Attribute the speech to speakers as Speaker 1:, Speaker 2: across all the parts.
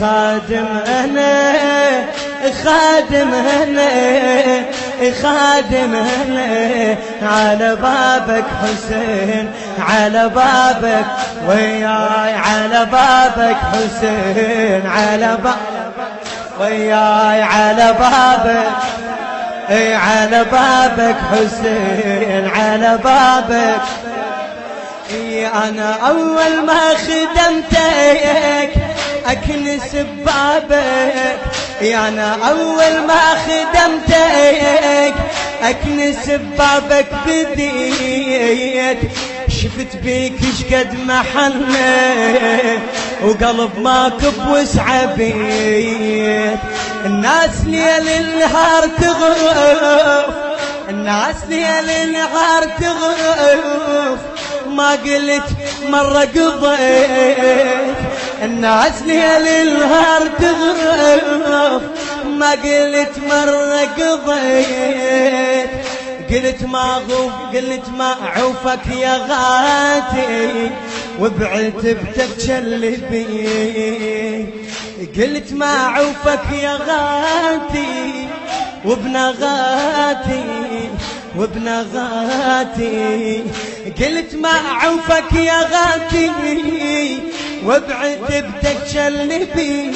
Speaker 1: خادم أنا خادم أنا خادم أنا على بابك حسين على بابك وياي على بابك حسين على بابك وياي على بابك على بابك حسين على بابك. أنا أول ما خدمتك أكنس ببابك أنا أول ما خدمتك أكنس ببابك بديت شفت بيك شقد محنة وقلب ماك بوسع بيت. الناس ليل النهار تغرف الناس ليل النهار تغرف ما قلت مرة قضيت. الناس ليل النهار تغرف ما قلت مرة قضيت. قلت ما عوفك يا غاتي وبعت بتبجلبي. قلت ما عوفك يا غاتي وبنغاتي وبنغاتي. قلت ما عوفك يا غاتي وبعت بتبجلبي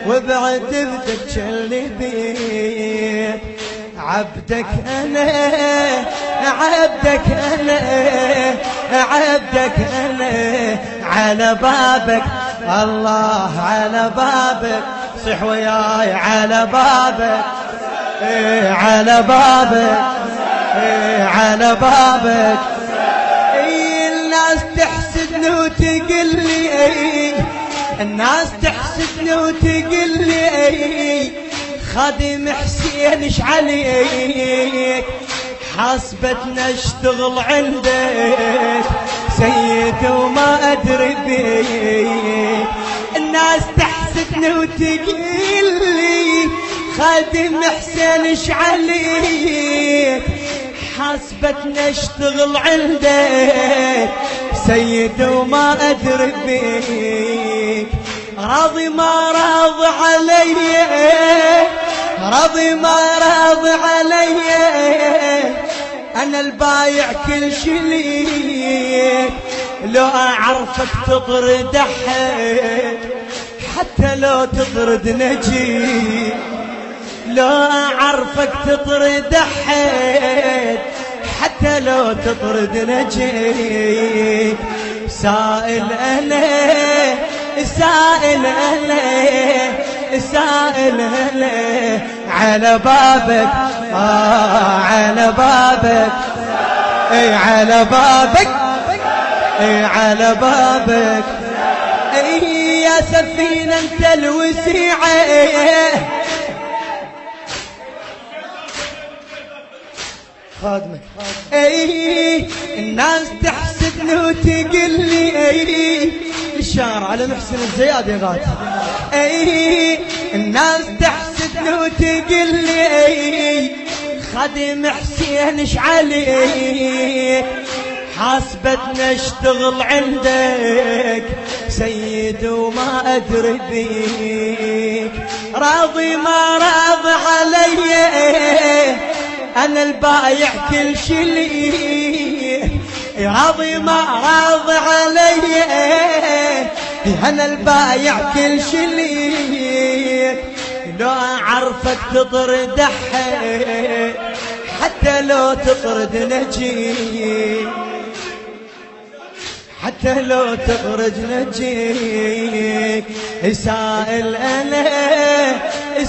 Speaker 1: وبعت بتبجلبي. عبدك أنا عبدك أنا عبدك أنا على بابك الله على بابك. صح وياي على بابك على بابك على بابك. الناس تحسدني وتقول لي الناس تحسدني وتقول لي خادم حسين ايش عليك حاسبتنا اشتغل عندك سيد وما ادري بيك. الناس تحسدني وتقول لي خادم حسين ايش عليك حاسبتنا اشتغل عندك سيد وما ادري بيك. راضي ما راضي علي راضي ما راضي علي انا البايع كل شي ليك. لو اعرفك تطرد احد حتى لو تطرد نجي لو اعرفك تطرد احد حتى لو تطرد نجي. سائل انا سائل أنا سائل أنا على بابك على بابك على بابك على بابك. يا سفينة انت الوسيعة خادمك. الناس تحسدني وتقول لي الشعر على محسن الزياد يا غاتي. الناس تحسدني وتقول لي خادم حسين ايش عليك حاسبتنا اشتغل عندك سيد وما ادري بيك. راضي ما راضي علي انا البايع كل شي لي. راضي ما راضي علي انا البايع كل شي لي. لو اعرفك تطرد احد حتى لو تطرد نجي حتى لو تخرج نجيك. سائل انا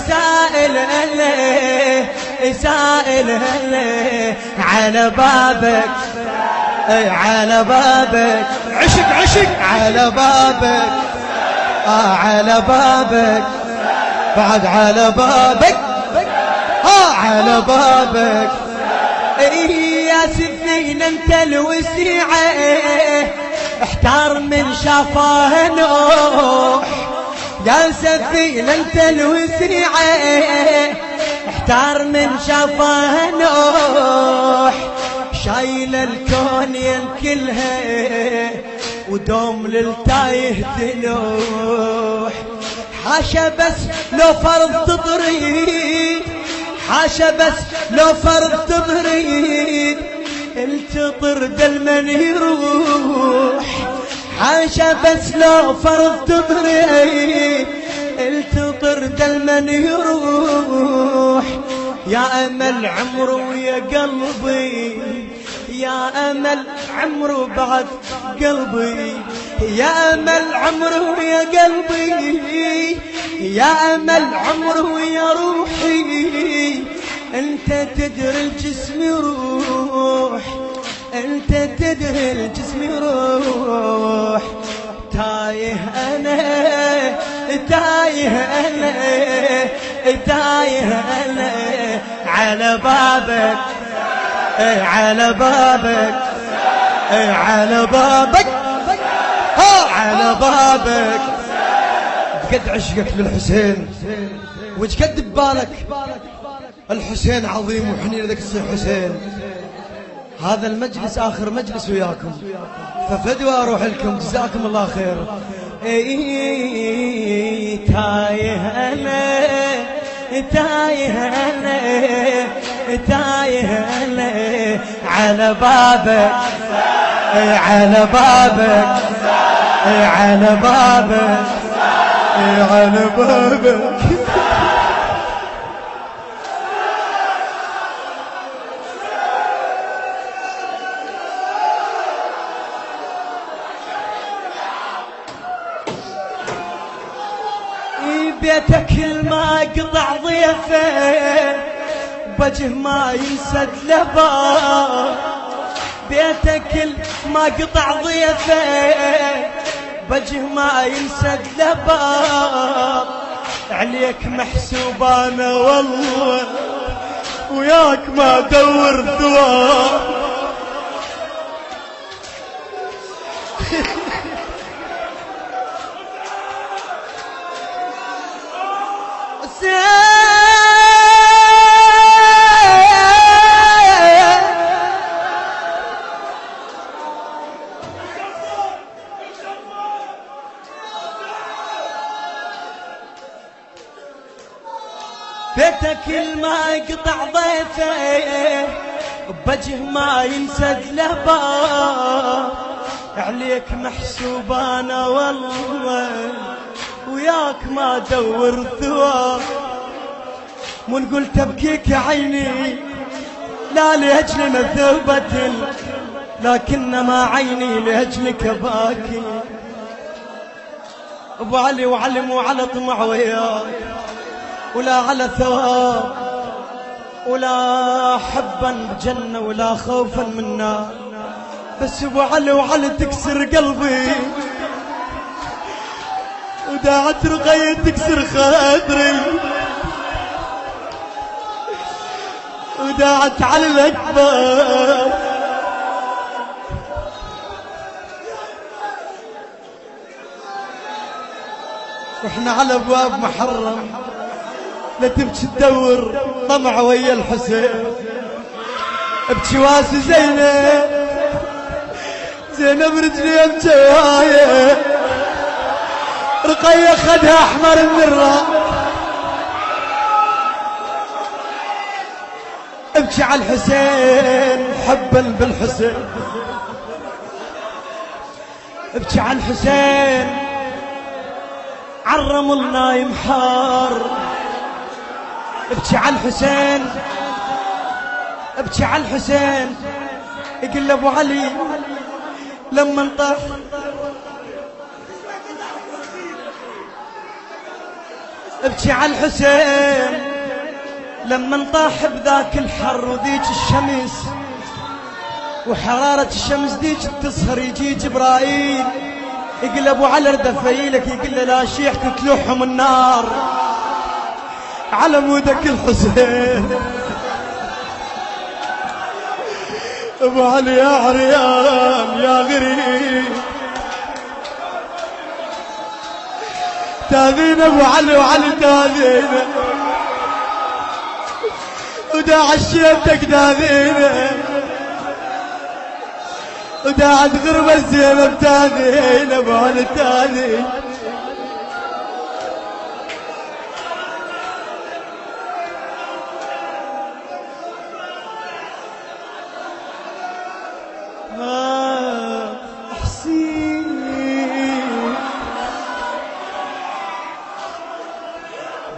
Speaker 1: سائل انا سائل انا على بابك على بابك. عشق عشق على بابك على بابك بعد على بابك على بابك. يا سفينة انت الوسيعة احتار من شافاه نوح. يا سفينة انت الوسيعة احتار من شافاه نوح. شايل الكون ينكلها ودوم للتايه تلوح. حاشا بس لو فرض تطريد، حاشا بس لو فرض تطريد، التطر دل من يروح. حاشا بس لو فرض تطريد، التطر دل من يروح. يا أمل عمرو يا قلبي، يا أمل عمرو بعد قلبي، يا أمل عمرو يا قلبي، يا أمل عمرو يا روحي. أنت تدري الجسم يروح، أنت تدري الجسم يروح. تايه أنا، تايه أنا، تايه أنا على بابك، على بابك، على بابك، على بابك. قد عشقك للحسين وش قد ببالك؟ الحسين عظيم وحنين لك السي حسين. هذا المجلس آخر مجلس وياكم، ففدوى أروح لكم، جزاكم الله خير. تايه أنا، تايه أنا، تايه أنا على بابك، على بابك، على بابك، على بابك. بيتك ما قطع ضيفه، بجه ما ينسد لباب. بيتك ما قطع ضيفه، بجه ما ينسد لباب. عليك محسوب انا والله، وياك ما دور ثواب. بيتك ما يقطع ضيفه، بوجه ما ينسد لباب. عليك محسوب انا والله، وياك ما دور ثواب. مو نقول تبكيك عيني لا لاجل مثوبة، لكنما عيني لاجلك باكي. ابو علي وعلم وعلى طمع وياك، ولا على ثواب، ولا حبا بجنة، ولا خوفا من نار. بس ابو علي وعلي تكسر قلبي، وداعت رقية تكسر خاطري، وداعت على الأكبر. رحنا على أبواب محرم، لا تبكي تدور طمع ويا الحسين. ابكي واسي زينب، زينب رجلي بجوايه، رقية خدها احمر النرة. ابكي على الحسين حبا بالحسين، ابكي على الحسين عالرمل نايم حار. ابكي على الحسين، ابكي على الحسين. يقول ابو علي لما انطح، ابكي على الحسين لما انطاح بذاك الحر وذيك الشمس وحرارة الشمس ديك تصهر. يجي جبرائيل يقول ابو علي ردفيلك، يقول له لا شيح تتلوحهم النار على مودك الحسين. ابو علي يا عريان يا غريب، تاذين ابو علي وعلي تاذينه، وداعت شيبتك تاذينه، وداعت غربة زينب تاذينه. ابو علي تاذين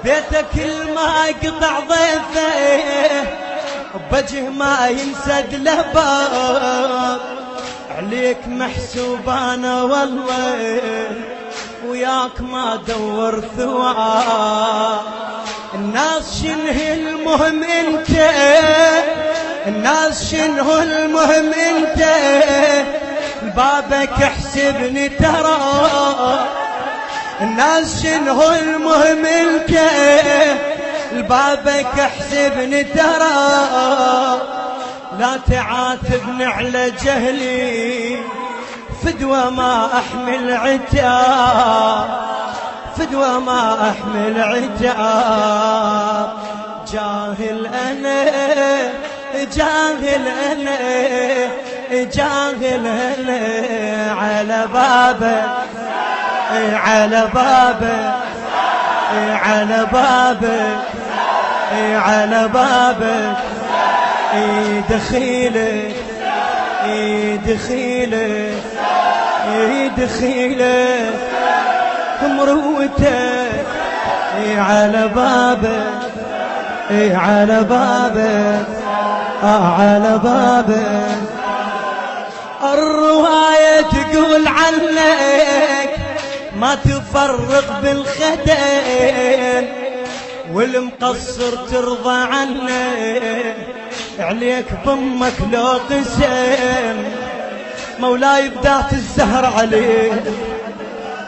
Speaker 1: بيتك ما يقطع ضيفه بوجه ما ينسد له باب عليك محسوب انا والله وياك ما دور ثواب الناس شنه المهم انت الناس شنه المهم انت بابك احسبني ترى الناس شنه المهم انت بابك احسبني ترى لا تعاتبني على جهلي فدوى ما احمل عتاب فدوى ما احمل عتاب جاهل انا جاهل انا جاهل انا على بابك على بابك على بابك على بابك دخيلك دخيلك دخيلك مروتك على بابك على بابك على بابك الرواية تقول عنك ما تفرق بالخدين والمقصر ترضى عنه عليك بامك لو قسم مولاي بذات الزهر عليك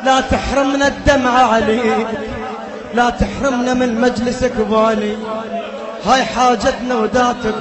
Speaker 1: لا تحرمنا الدمع عليك لا تحرمنا من مجلسك بالي هاي حاجتنا وداتك